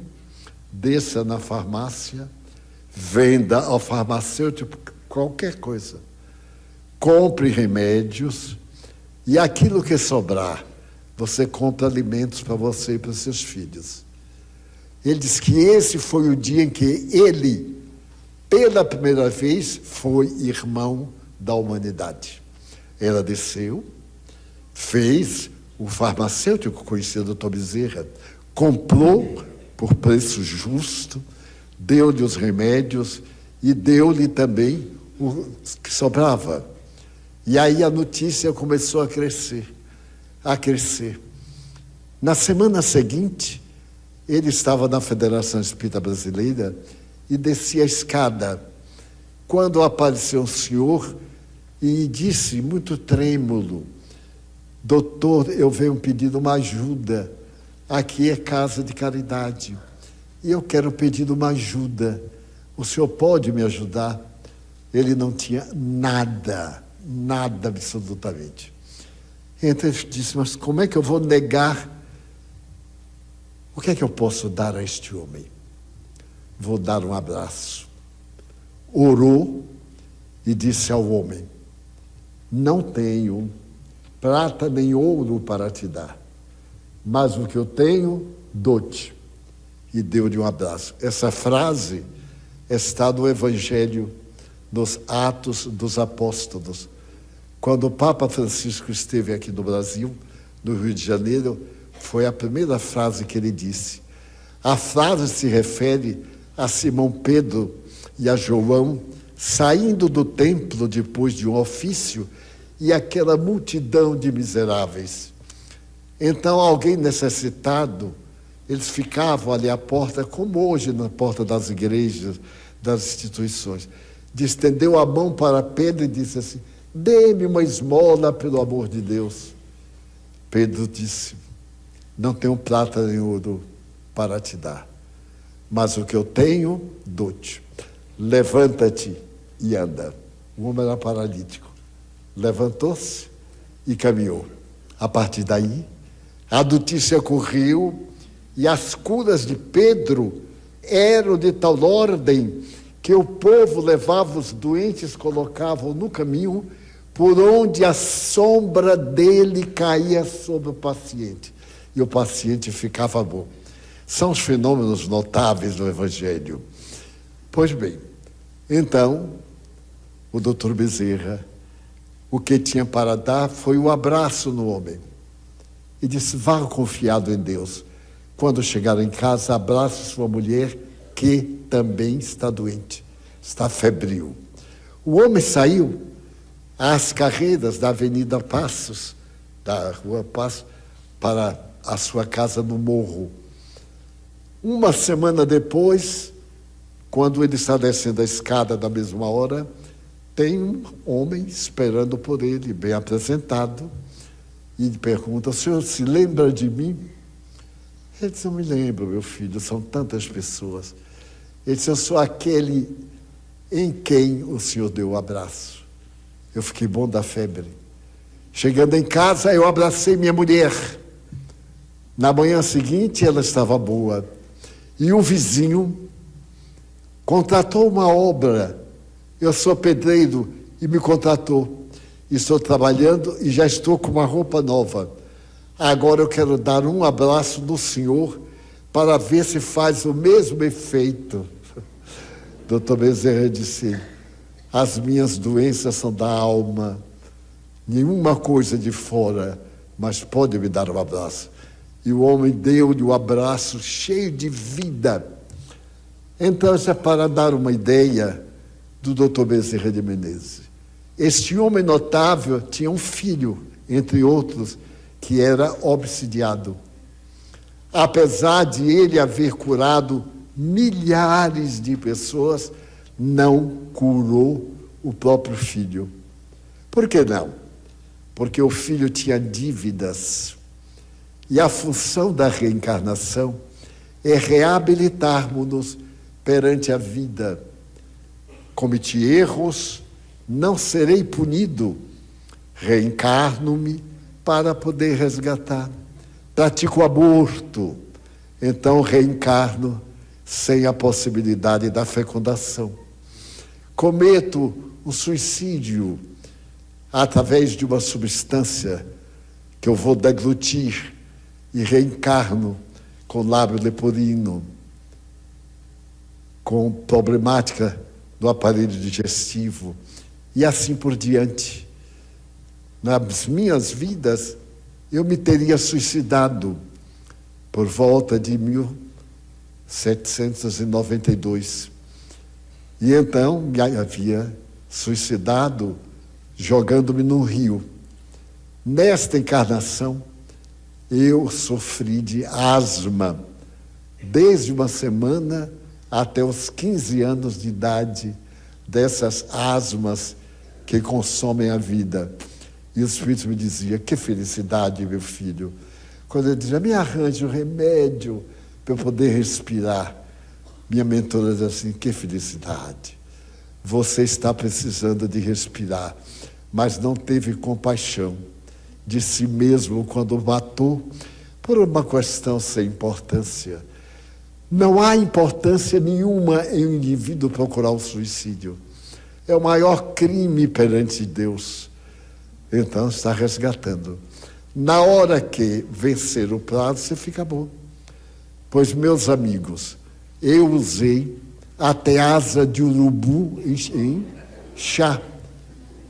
desça na farmácia, venda ao farmacêutico qualquer coisa. Compre remédios e aquilo que sobrar, você compra alimentos para você e para os seus filhos. Ele diz que esse foi o dia em que ele, pela primeira vez, foi irmão da humanidade. Ela desceu, fez o farmacêutico conhecido Dr. Bezerra, comprou por preço justo, deu-lhe os remédios e deu-lhe também o que sobrava. E aí a notícia começou a crescer. Na semana seguinte, ele estava na Federação Espírita Brasileira e descia a escada, quando apareceu um senhor e disse, muito trêmulo, doutor, eu venho pedir uma ajuda, aqui é casa de caridade, e eu quero pedir uma ajuda, o senhor pode me ajudar? Ele não tinha nada absolutamente. Então ele disse, mas como é que eu vou negar? O que é que eu posso dar a este homem? Vou dar um abraço. Orou e disse ao homem, não tenho prata nem ouro para te dar, mas o que eu tenho, dou-te. E deu-lhe um abraço. Essa frase está no Evangelho, nos Atos dos Apóstolos. Quando o Papa Francisco esteve aqui no Brasil, no Rio de Janeiro, foi a primeira frase que ele disse. A frase se refere a Simão Pedro e a João, saindo do templo depois de um ofício, e aquela multidão de miseráveis. Então, alguém necessitado, eles ficavam ali à porta, como hoje na porta das igrejas, das instituições. Estendeu a mão para Pedro e disse assim, dê-me uma esmola pelo amor de Deus. Pedro disse, não tenho prata nem ouro para te dar, mas o que eu tenho, dou-te. Levanta-te e anda. O homem era paralítico. Levantou-se e caminhou. A partir daí, a notícia correu e as curas de Pedro eram de tal ordem que o povo levava os doentes, colocavam no caminho por onde a sombra dele caía sobre o paciente. E o paciente ficava bom. São os fenômenos notáveis do Evangelho. Pois bem, então, o doutor Bezerra o que tinha para dar foi o abraço no homem. E disse, vá confiado em Deus. Quando chegar em casa, abrace sua mulher, que também está doente, está febril. O homem saiu às carreiras da Avenida Passos, da Rua Passos, para a sua casa no morro. Uma semana depois, quando ele está descendo a escada da mesma hora, tem um homem esperando por ele, bem apresentado, e pergunta, o senhor se lembra de mim? Ele disse, não me lembro, meu filho, são tantas pessoas. Ele disse, eu sou aquele em quem o senhor deu o abraço. Eu fiquei bom da febre. Chegando em casa, eu abracei minha mulher. Na manhã seguinte, ela estava boa. E um vizinho contratou uma obra. Eu sou pedreiro e me contratou. Estou trabalhando e já estou com uma roupa nova. Agora eu quero dar um abraço no senhor para ver se faz o mesmo efeito. Dr. Bezerra disse, as minhas doenças são da alma, nenhuma coisa de fora, mas pode me dar um abraço. E o homem deu-lhe um abraço cheio de vida. Então, isso é para dar uma ideia do Dr. Bezerra de Menezes. Este homem notável tinha um filho, entre outros, que era obsidiado. Apesar de ele haver curado milhares de pessoas, não curou o próprio filho. Por que não? Porque o filho tinha dívidas. E a função da reencarnação é reabilitarmos-nos perante a vida. Cometi erros, não serei punido. Reencarno-me para poder resgatar. Pratico aborto, então reencarno sem a possibilidade da fecundação. Cometo o suicídio através de uma substância que eu vou deglutir e reencarno com lábio leporino, com problemática do aparelho digestivo e assim por diante. Nas minhas vidas, eu me teria suicidado por volta de 1792. E então me havia suicidado jogando-me no rio. Nesta encarnação, eu sofri de asma, desde uma semana até os 15 anos de idade, dessas asmas que consomem a vida. E o Espírito me dizia, que felicidade, meu filho. Quando ele dizia, me arranje um remédio para eu poder respirar. Minha mentora dizia assim, que felicidade. Você está precisando de respirar, mas não teve compaixão de si mesmo quando matou por uma questão sem importância. Não há importância nenhuma em um indivíduo procurar o suicídio. É o maior crime perante Deus. Então está resgatando. Na hora que vencer o prazo, você fica bom. Pois, meus amigos, eu usei até asa de urubu em chá,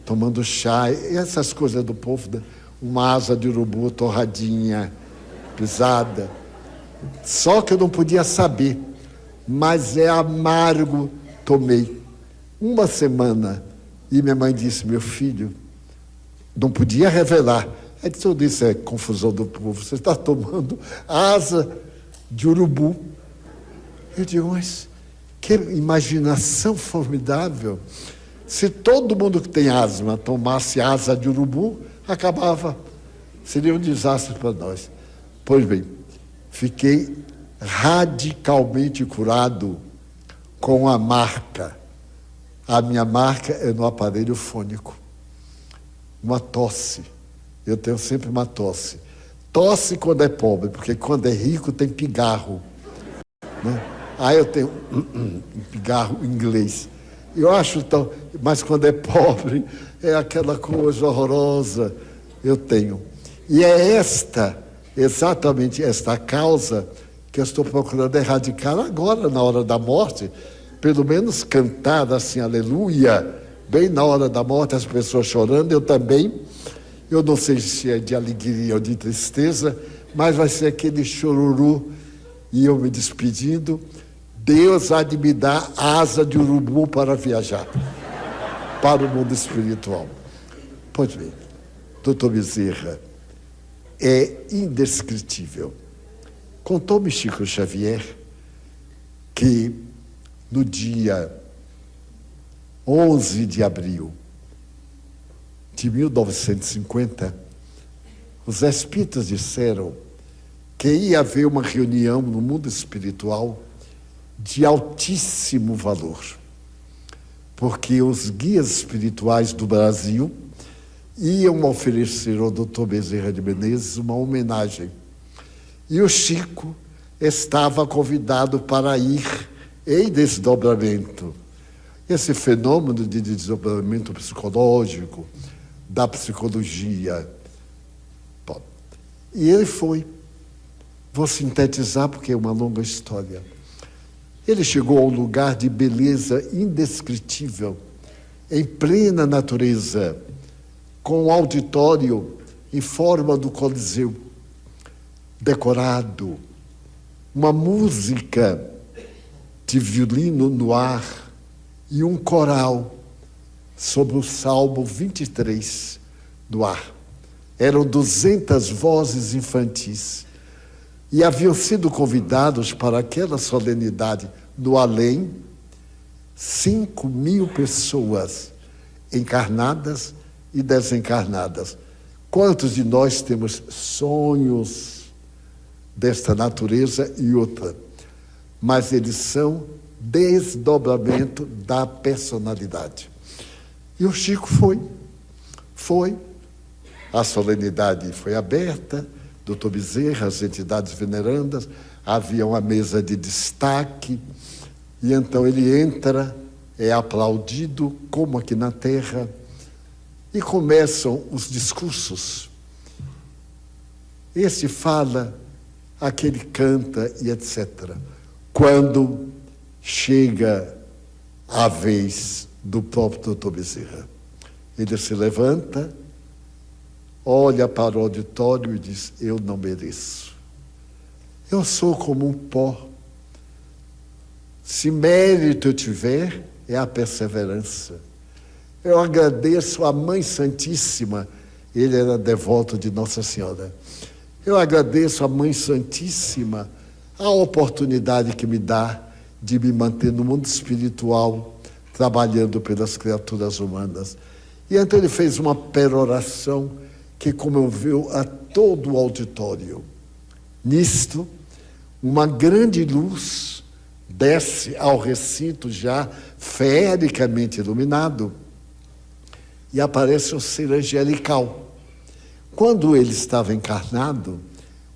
tomando chá, essas coisas do povo, né? Uma asa de urubu torradinha, pisada. Só que eu não podia saber, mas é amargo, tomei. Uma semana, e minha mãe disse, meu filho, não podia revelar. Aí tudo isso é confusão do povo, você está tomando asa de urubu. Eu digo, mas que imaginação formidável. Se todo mundo que tem asma tomasse asa de urubu, acabava. Seria um desastre para nós. Pois bem, fiquei radicalmente curado com a marca. A minha marca é no aparelho fônico. Uma tosse. Eu tenho sempre uma tosse. Tosse quando é pobre, porque quando é rico tem pigarro. Né? Aí eu tenho um pigarro inglês. Eu acho tão... Mas quando é pobre, é aquela coisa horrorosa. Eu tenho. E é exatamente esta causa que eu estou procurando erradicar agora, na hora da morte. Pelo menos cantar assim, aleluia, bem na hora da morte, as pessoas chorando, eu também. Eu não sei se é de alegria ou de tristeza, mas vai ser aquele chororô e eu me despedindo. Deus há de me dar asa de urubu para viajar para o mundo espiritual. Pois bem, doutor Bezerra, é indescritível. Contou-me Chico Xavier que no dia 11 de abril de 1950, os espíritas disseram que ia haver uma reunião no mundo espiritual de altíssimo valor, porque os guias espirituais do Brasil iam oferecer ao Dr. Bezerra de Menezes uma homenagem. E o Chico estava convidado para ir em desdobramento. Esse fenômeno de desdobramento psicológico, da psicologia. Bom, e ele foi. Vou sintetizar porque é uma longa história. Ele chegou a um lugar de beleza indescritível, em plena natureza, com um auditório em forma do Coliseu, decorado, uma música de violino no ar e um coral sobre o Salmo 23 no ar. Eram 200 vozes infantis e haviam sido convidados para aquela solenidade no além 5.000 pessoas encarnadas e desencarnadas. Quantos de nós temos sonhos desta natureza e outra? Mas eles são desdobramento da personalidade. E o Chico foi. A solenidade foi aberta, doutor Bezerra, as entidades venerandas, havia uma mesa de destaque, e então ele entra, é aplaudido, como aqui na Terra, e começam os discursos. Esse fala, aquele canta e etc. Quando chega a vez do próprio doutor Bezerra, ele se levanta, olha para o auditório e diz: eu não mereço. Eu sou como um pó. Se mérito eu tiver, é a perseverança. Eu agradeço à Mãe Santíssima, ele era devoto de Nossa Senhora. Eu agradeço à Mãe Santíssima a oportunidade que me dá de me manter no mundo espiritual, trabalhando pelas criaturas humanas. E então ele fez uma peroração que comoveu a todo o auditório. Nisto, uma grande luz desce ao recinto já feericamente iluminado e aparece o ser angelical. Quando ele estava encarnado,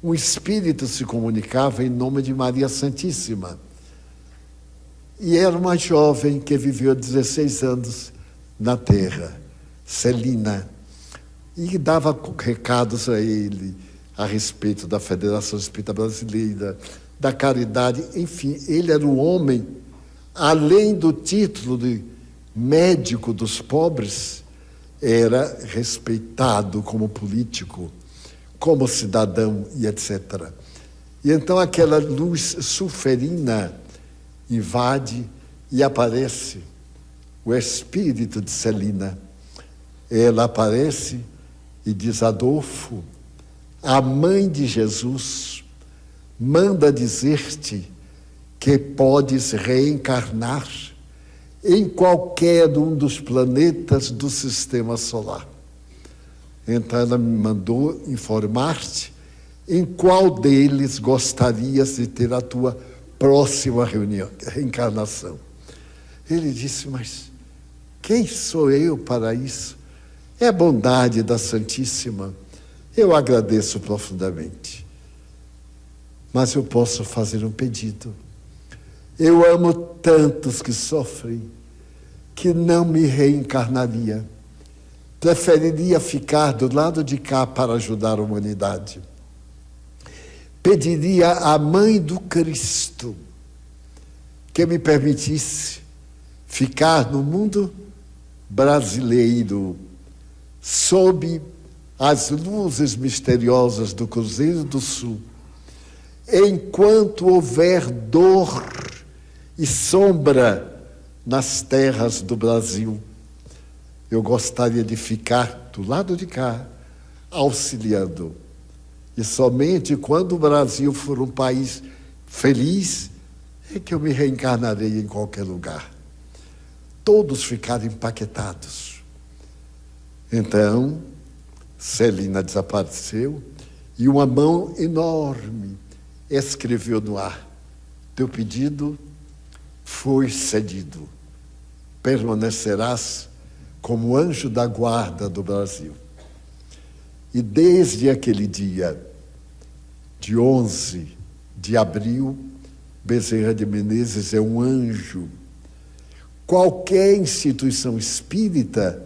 um espírito se comunicava em nome de Maria Santíssima. E era uma jovem que viveu 16 anos na Terra, Celina, e dava recados a ele a respeito da Federação Espírita Brasileira, da caridade, enfim, ele era um homem, além do título de médico dos pobres, era respeitado como político, como cidadão e etc. E então aquela luz sulferina invade e aparece o espírito de Celina. Ela aparece e diz: Adolfo, a mãe de Jesus manda dizer-te que podes reencarnar em qualquer um dos planetas do sistema solar. Então ela me mandou informar-te em qual deles gostarias de ter a tua próxima reencarnação. Ele disse: mas quem sou eu para isso? É a bondade da Santíssima. Eu agradeço profundamente. Mas eu posso fazer um pedido. Eu amo tantos que sofrem que não me reencarnaria. Preferiria ficar do lado de cá para ajudar a humanidade. Pediria à Mãe do Cristo que me permitisse ficar no mundo brasileiro, sob as luzes misteriosas do Cruzeiro do Sul, enquanto houver dor e sombra nas terras do Brasil, eu gostaria de ficar do lado de cá, auxiliando. E somente quando o Brasil for um país feliz, é que eu me reencarnarei em qualquer lugar. Todos ficaram empaquetados. Então, Celina desapareceu e uma mão enorme escreveu no ar: teu pedido foi cedido. Permanecerás como anjo da guarda do Brasil. E desde aquele dia, de 11 de abril, Bezerra de Menezes é um anjo. Qualquer instituição espírita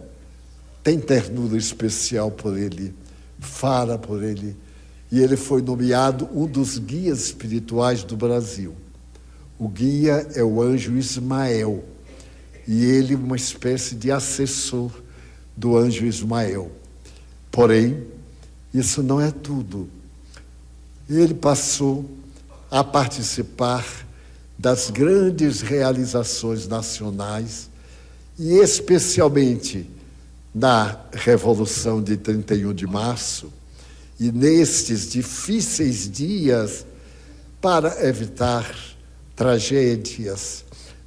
tem ternura especial por ele, fala por ele, e ele foi nomeado um dos guias espirituais do Brasil. O guia é o anjo Ismael, e ele uma espécie de assessor do anjo Ismael. Porém, isso não é tudo. Ele passou a participar das grandes realizações nacionais, e especialmente na Revolução de 31 de março, e nestes difíceis dias, para evitar tragédias,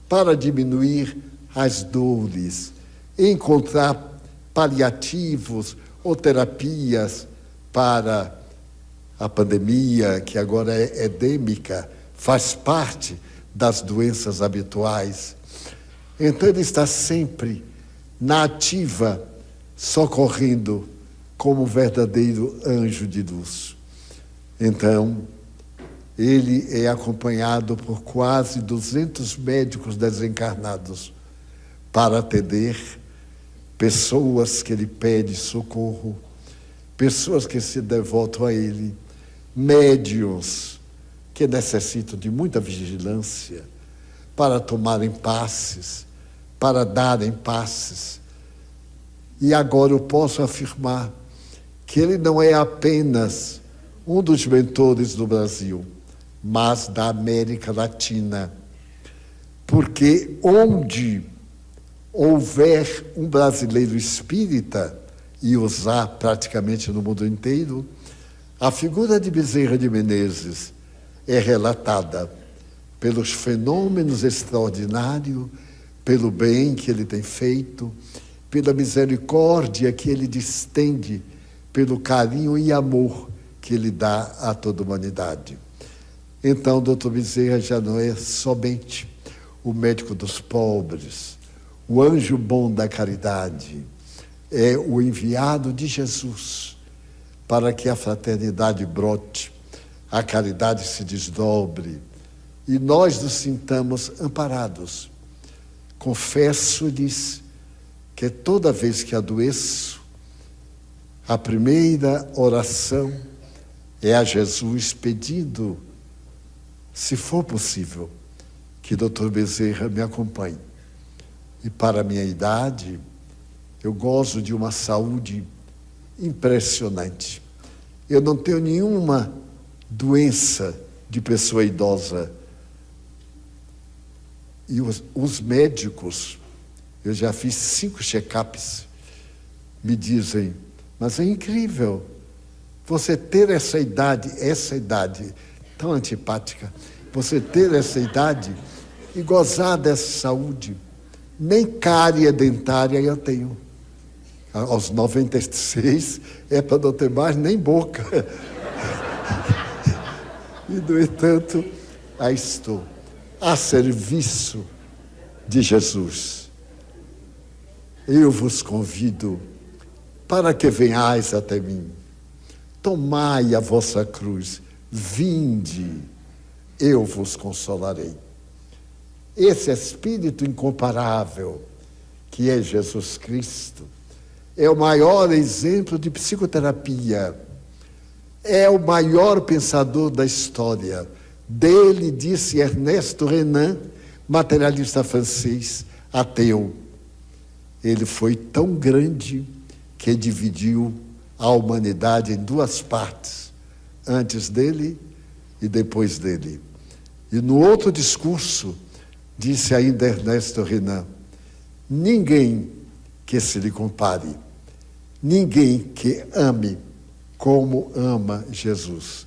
para diminuir as dores, encontrar paliativos ou terapias para a pandemia, que agora é endêmica, faz parte das doenças habituais. Então ele está sempre na ativa, socorrendo como verdadeiro anjo de luz. Então, ele é acompanhado por quase 200 médicos desencarnados para atender pessoas que ele pede socorro, pessoas que se devotam a ele, médiuns que necessitam de muita vigilância para tomarem passes, para darem passes. E agora eu posso afirmar que ele não é apenas um dos mentores do Brasil, mas da América Latina. Porque onde houver um brasileiro espírita, e os há praticamente no mundo inteiro, a figura de Bezerra de Menezes é relatada pelos fenômenos extraordinários, pelo bem que ele tem feito, pela misericórdia que ele distende, pelo carinho e amor que ele dá a toda a humanidade. Então, Dr. Bezerra já não é somente o médico dos pobres, o anjo bom da caridade, é o enviado de Jesus para que a fraternidade brote, a caridade se desdobre e nós nos sintamos amparados. Confesso-lhes que toda vez que adoeço, a primeira oração é a Jesus pedindo, se for possível, que Dr. Bezerra me acompanhe. E para a minha idade, eu gozo de uma saúde impressionante. Eu não tenho nenhuma doença de pessoa idosa. E os médicos, eu já fiz 5 check-ups, me dizem, mas é incrível você ter essa idade tão antipática, você ter essa idade e gozar dessa saúde. Nem cárie dentária eu tenho. Aos 96 é para não ter mais nem boca. E, no entanto, aí estou, a serviço de Jesus. Eu vos convido para que venhais até mim. Tomai a vossa cruz, vinde, eu vos consolarei. Esse Espírito incomparável, que é Jesus Cristo, é o maior exemplo de psicoterapia, é o maior pensador da história. Dele disse Ernesto Renan, materialista francês, ateu. ele foi tão grande que dividiu a humanidade em duas partes, antes dele e depois dele. E no outro discurso, disse ainda Ernesto Renan, ninguém que se lhe compare, ninguém que ame como ama Jesus,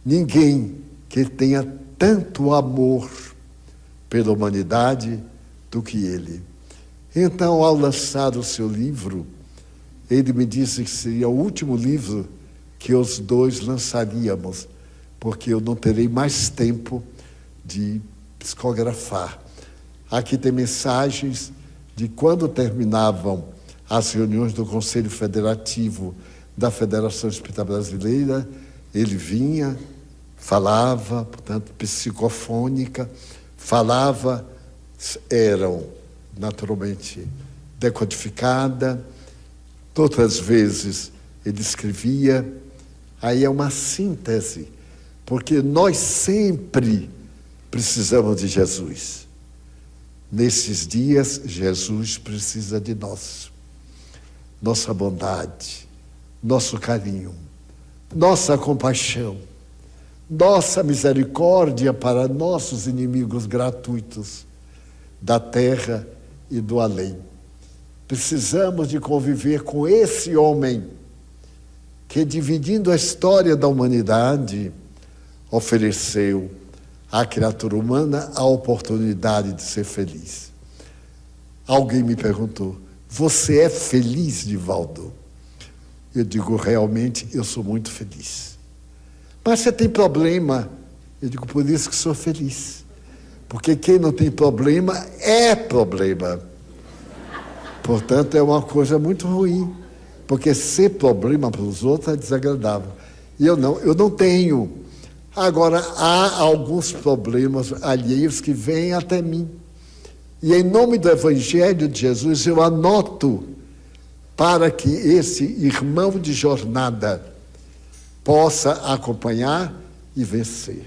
ninguém que tenha tanto amor pela humanidade do que ele. Então, ao lançar o seu livro, ele me disse que seria o último livro que os dois lançaríamos, porque eu não terei mais tempo de psicografar. Aqui tem mensagens de quando terminavam as reuniões do Conselho Federativo da Federação Espírita Brasileira, ele vinha, falava, portanto, psicofônica, falava, eram naturalmente decodificada, outras vezes ele escrevia, aí é uma síntese, porque nós sempre precisamos de Jesus. Nesses dias, Jesus precisa de nós. Nossa bondade, nosso carinho, nossa compaixão, nossa misericórdia para nossos inimigos gratuitos da terra e do além. Precisamos de conviver com esse homem que, dividindo a história da humanidade, ofereceu à criatura humana a oportunidade de ser feliz. Alguém me perguntou, você é feliz, Divaldo? Eu digo, realmente, eu sou muito feliz. Mas você tem problema? Eu digo, por isso que sou feliz. Porque quem não tem problema é problema. Portanto, é uma coisa muito ruim. Porque ser problema para os outros é desagradável. E eu não tenho. Agora, há alguns problemas alheios que vêm até mim. E em nome do Evangelho de Jesus, eu anoto para que esse irmão de jornada possa acompanhar e vencer.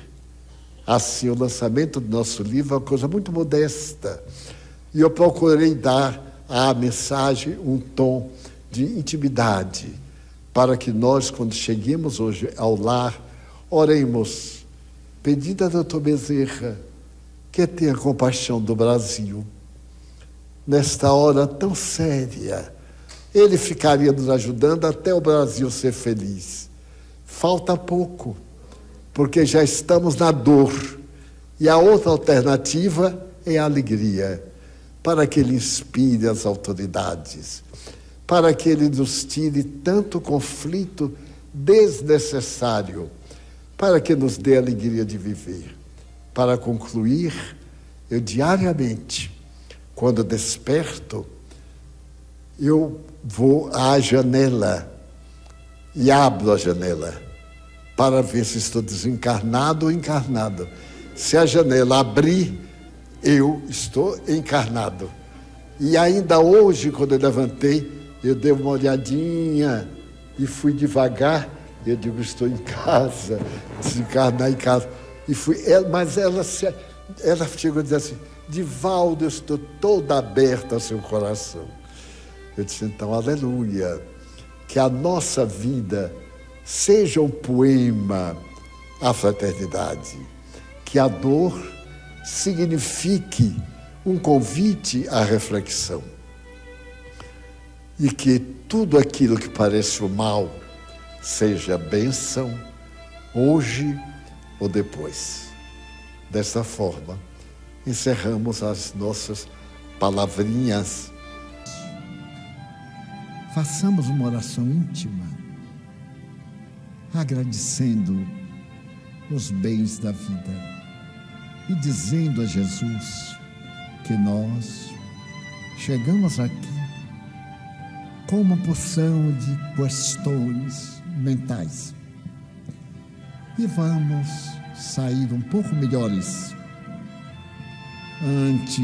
Assim, o lançamento do nosso livro é uma coisa muito modesta. E eu procurei dar à mensagem um tom de intimidade, para que nós, quando cheguemos hoje ao lar, oremos, pedindo a doutor Bezerra que tenha compaixão do Brasil. Nesta hora tão séria, ele ficaria nos ajudando até o Brasil ser feliz. Falta pouco, porque já estamos na dor. E a outra alternativa é a alegria, para que ele inspire as autoridades, para que ele nos tire tanto conflito desnecessário, para que nos dê a alegria de viver. Para concluir, eu diariamente, quando desperto, eu vou à janela e abro a janela para ver se estou desencarnado ou encarnado. Se a janela abrir, eu estou encarnado. E ainda hoje, quando eu levantei, eu dei uma olhadinha e fui devagar. Eu digo, estou em casa, desencarnar em casa. E fui, mas ela chegou a dizer assim, Divaldo, eu estou toda aberta ao seu coração. Eu disse, então, aleluia, que a nossa vida seja um poema à fraternidade, que a dor signifique um convite à reflexão e que tudo aquilo que parece o mal seja bênção hoje ou depois. Dessa forma, encerramos as nossas palavrinhas. Façamos uma oração íntima, agradecendo os bens da vida e dizendo a Jesus que nós chegamos aqui com uma porção de questões mentais e vamos sair um pouco melhores ante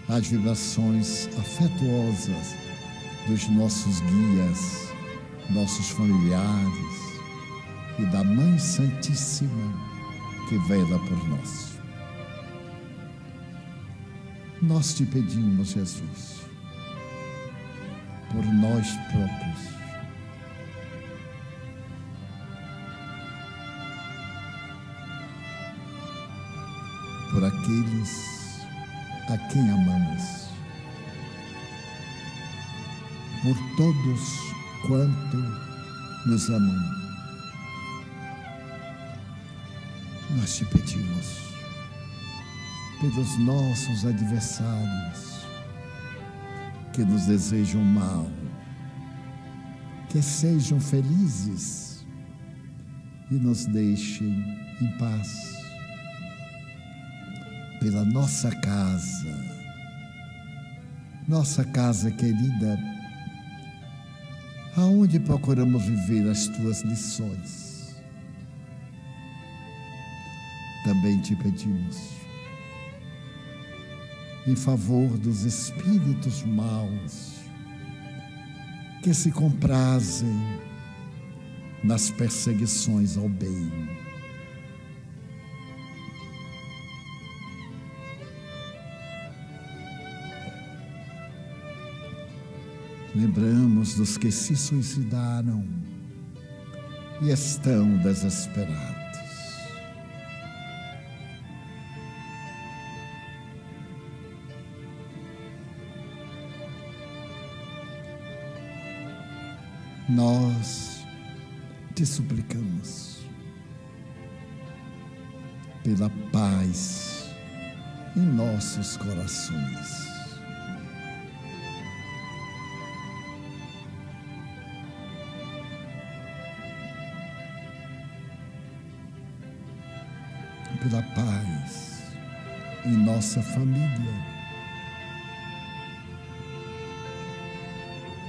as vibrações afetuosas dos nossos guias, nossos familiares e da Mãe Santíssima que vela por nós. Nós te pedimos, Jesus, por nós próprios. Por aqueles a quem amamos, por todos quanto nos amam. Nós te pedimos pelos nossos adversários que nos desejam mal, que sejam felizes e nos deixem em paz. Pela nossa casa querida, aonde procuramos viver as tuas lições. Também te pedimos, em favor dos espíritos maus, que se comprazem nas perseguições ao bem. Lembramos dos que se suicidaram e estão desesperados. Nós te suplicamos pela paz em nossos corações. Pela paz em nossa família,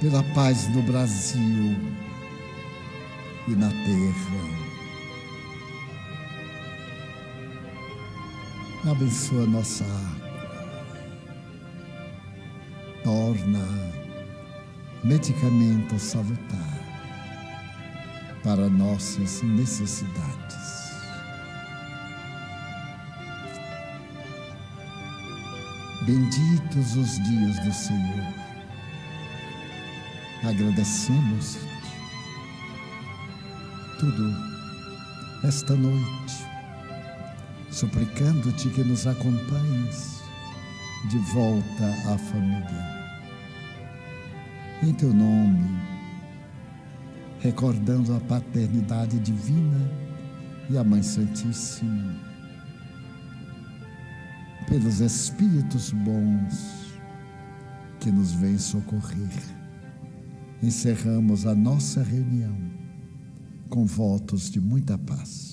pela paz no Brasil e na terra. Abençoa nossa água, torna medicamento salutar para nossas necessidades. Benditos os dias do Senhor. Agradecemos tudo esta noite, suplicando-te que nos acompanhes de volta à família. Em teu nome, recordando a paternidade divina e a Mãe Santíssima, pelos Espíritos bons que nos vêm socorrer, encerramos a nossa reunião com votos de muita paz.